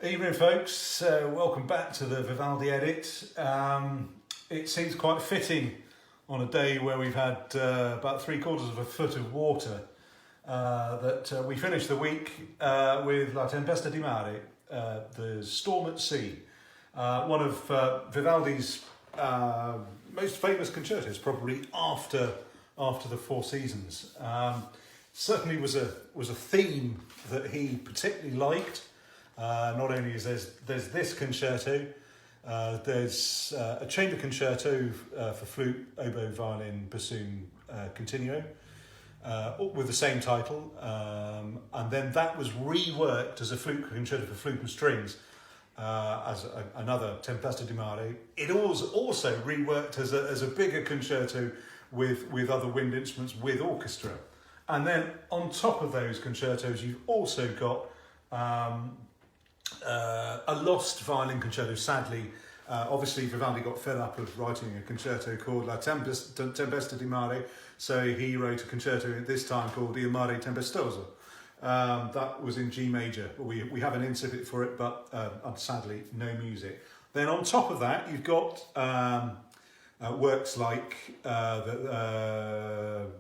Evening folks, welcome back to the Vivaldi edit. It seems quite fitting on a day where we've had about 3/4 of a foot of water that we finished the week with La Tempesta di Mare, the Storm at Sea, one of Vivaldi's most famous concertos, probably after the Four Seasons. Certainly was a theme that he particularly liked. Not only is there's this concerto, there's a chamber concerto for flute, oboe, violin, bassoon, continuo, with the same title, and then that was reworked as a flute concerto for flute and strings as another Tempesta di Mare. It was also reworked as a bigger concerto with other wind instruments with orchestra, and then on top of those concertos you've also got a lost violin concerto, sadly. Obviously Vivaldi got fed up of writing a concerto called La Tempesta di Mare, so he wrote a concerto at this time called Il Mare Tempestoso. That was in G major. We have an incipit for it, but sadly no music. Then on top of that you've got works like the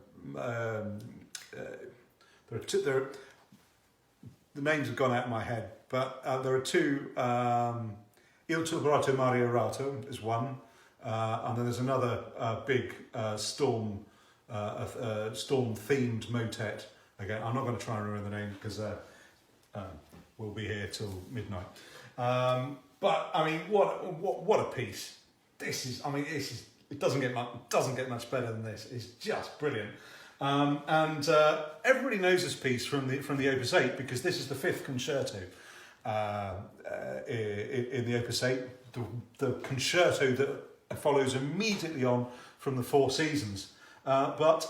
names have gone out of my head, but there are two. Il Turbato Mario Rato is one, and then there's another big storm-themed motet. Again, I'm not going to try and remember the name because we'll be here till midnight. But I mean, what a piece! This is. It doesn't get much better than this. It's just brilliant. And everybody knows this piece from the Opus 8 because this is the fifth concerto in the Opus 8, the concerto that follows immediately on from the Four Seasons. But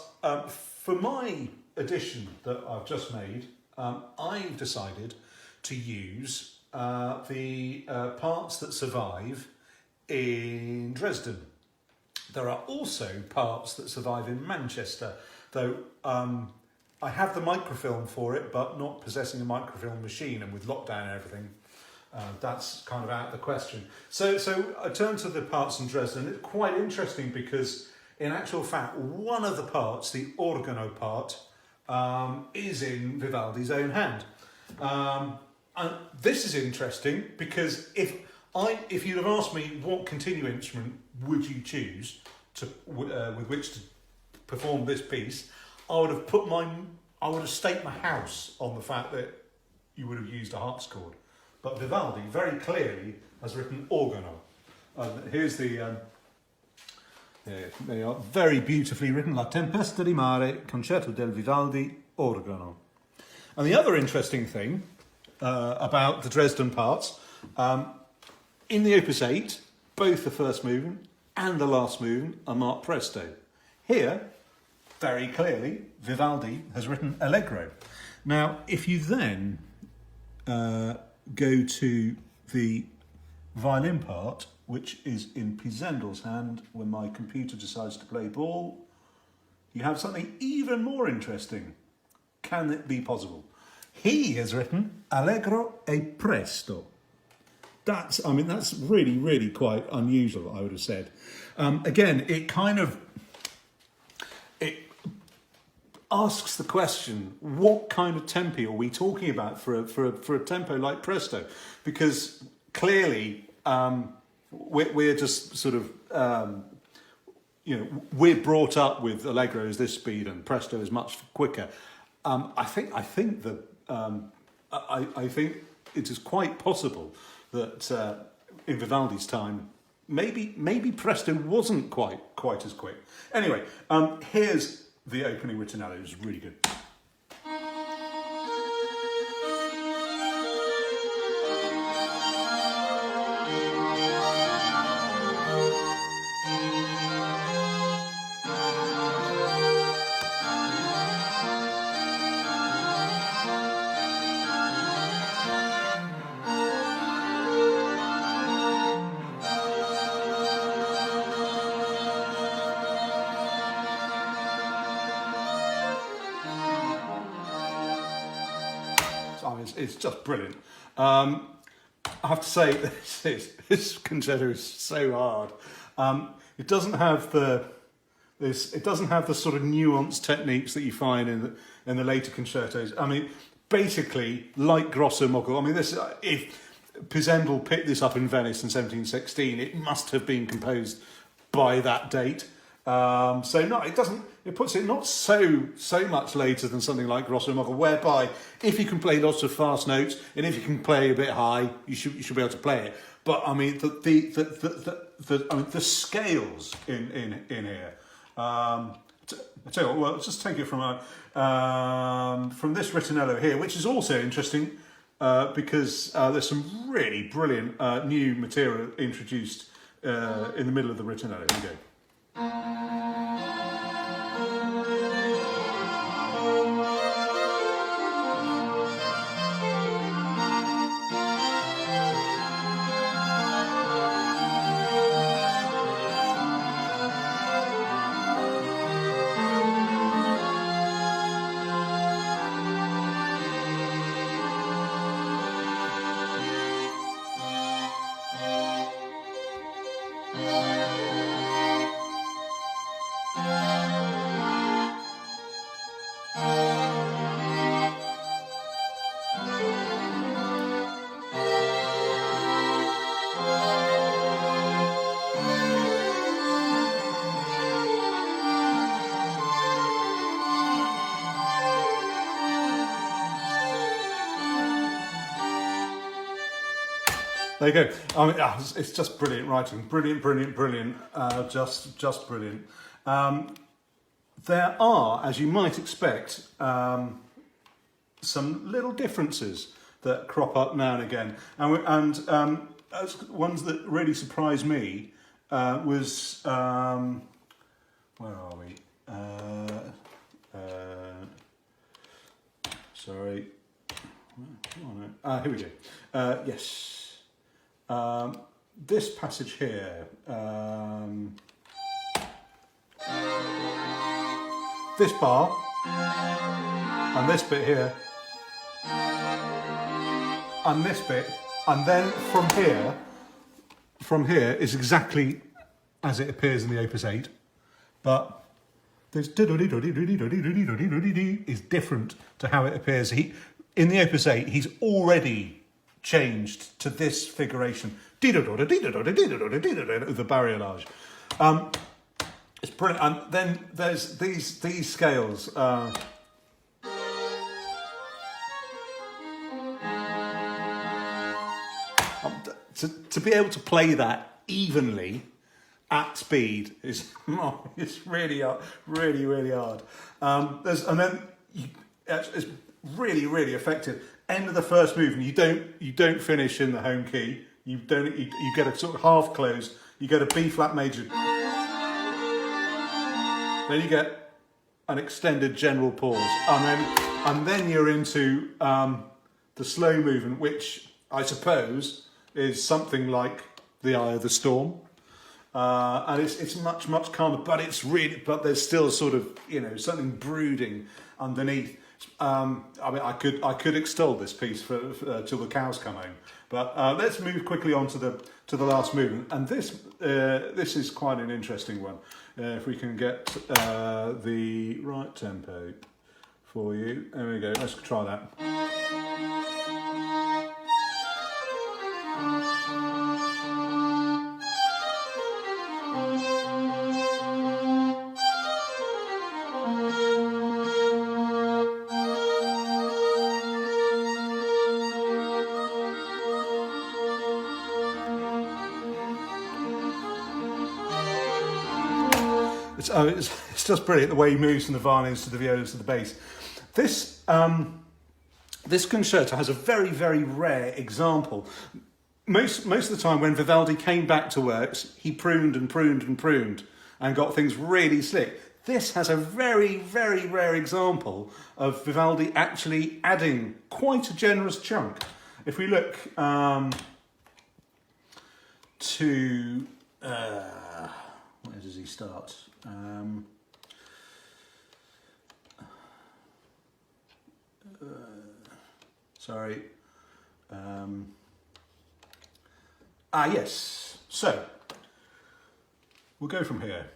for my edition that I've just made, I've decided to use the parts that survive in Dresden. There are also parts that survive in Manchester, though I have the microfilm for it, but not possessing a microfilm machine, and with lockdown and everything, that's kind of out of the question. So I turn to the parts in Dresden. It's quite interesting because, in actual fact, one of the parts, the organo part, is in Vivaldi's own hand. And this is interesting because if you'd have asked me what continuo instrument would you choose with which to perform this piece, I would have staked my house on the fact that you would have used a harpsichord. But Vivaldi very clearly has written organo. Here's the they are very beautifully written: La Tempesta di Mare, Concerto del Vivaldi, organo. And the other interesting thing about the Dresden parts, in the Opus 8, both the first movement and the last movement are marked presto. Here, very clearly, Vivaldi has written allegro. Now, if you then go to the violin part, which is in Pisandel's hand when my computer decides to play ball, you have something even more interesting. Can it be possible? He has written allegro e presto. That's really, really quite unusual, I would have said. Again, it asks the question: what kind of tempi are we talking about for a tempo like presto? Because clearly, we're just sort of we're brought up with allegro is this speed and presto is much quicker. I think it is quite possible that in Vivaldi's time, maybe presto wasn't quite as quick. Anyway, here's the opening ritornello. Is really good. It's just brilliant. I have to say, this concerto is so hard. It doesn't have the sort of nuanced techniques that you find in the later concertos. I mean, basically, like Grosso Mogul. I mean, this if Pisendel picked this up in Venice in 1716, it must have been composed by that date. So no, it doesn't. It puts it not so much later than something like Grosso Mogul, whereby if you can play lots of fast notes and if you can play a bit high, you should be able to play it. But I mean, the scales in here. I tell you what, well, let's just take it from this ritornello here, which is also interesting because there's some really brilliant new material introduced in the middle of the ritornello. Here we go. There you go. I mean, it's just brilliant writing. Brilliant. Just brilliant. There are, as you might expect, some little differences that crop up now and again. And ones that really surprised me was... where are we? Sorry. Here we go. Yes. This passage here, this bar, and this bit here, and this bit, and then from here is exactly as it appears in the Opus 8, but this is different to how it appears. In the Opus 8, he's already changed to this figuration, the barilage. It's brilliant. And then there's these scales. To be able to play that evenly at speed is it's really hard, really hard. It's really effective. End of the first movement, you don't finish in the home key. You get a sort of half close. You get a B flat major. Then you get an extended general pause, and then you're into the slow movement, which I suppose is something like the Eye of the Storm, and it's much calmer. But there's still sort of something brooding underneath. I mean, I could extol this piece for till the cows come home, but let's move quickly on to the last movement, and this is quite an interesting one. If we can get the right tempo for you, there we go. Let's try that. It's just brilliant the way he moves from the violins to the violas to the bass. This concerto has a very rare example. Most of the time when Vivaldi came back to works, he pruned and got things really slick. This has a very rare example of Vivaldi actually adding quite a generous chunk. If we look to where does he start? Sorry. Yes. So, we'll go from here.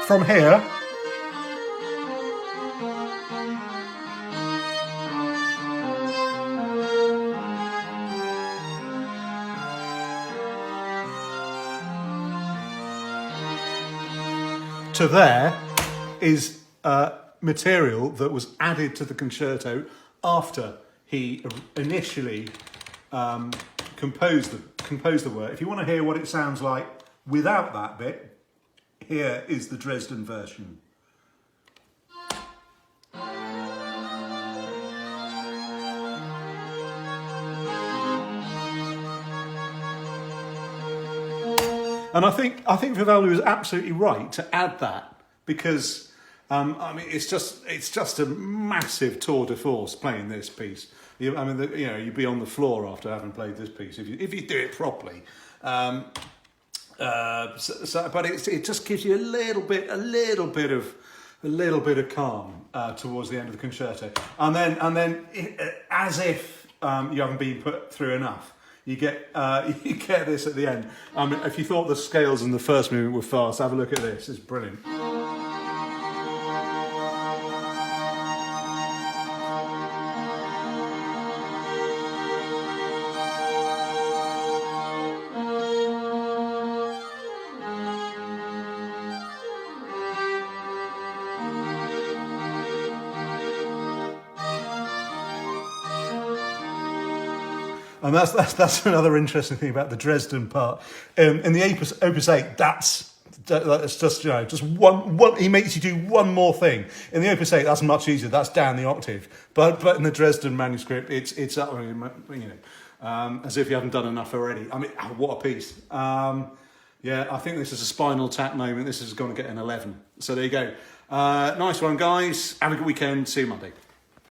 From here, to there is material that was added to the concerto after he initially composed the work. If you want to hear what it sounds like without that bit, here is the Dresden version. And I think Vivaldi was absolutely right to add that, because I mean it's just a massive tour de force playing this piece. You'd be on the floor after having played this piece if you do it properly. But it just gives you a little bit of calm towards the end of the concerto, and then as if you haven't been put through enough, you get this at the end. If you thought the scales in the first movement were fast, have a look at this. It's brilliant. And that's another interesting thing about the Dresden part. In the Opus 8, that's just one. He makes you do one more thing. In the Opus 8, that's much easier. That's down the octave. But in the Dresden manuscript, it's up. As if you haven't done enough already. I mean, what a piece. I think this is a Spinal Tap moment. This is going to get an 11. So there you go. Nice one, guys. Have a good weekend. See you Monday.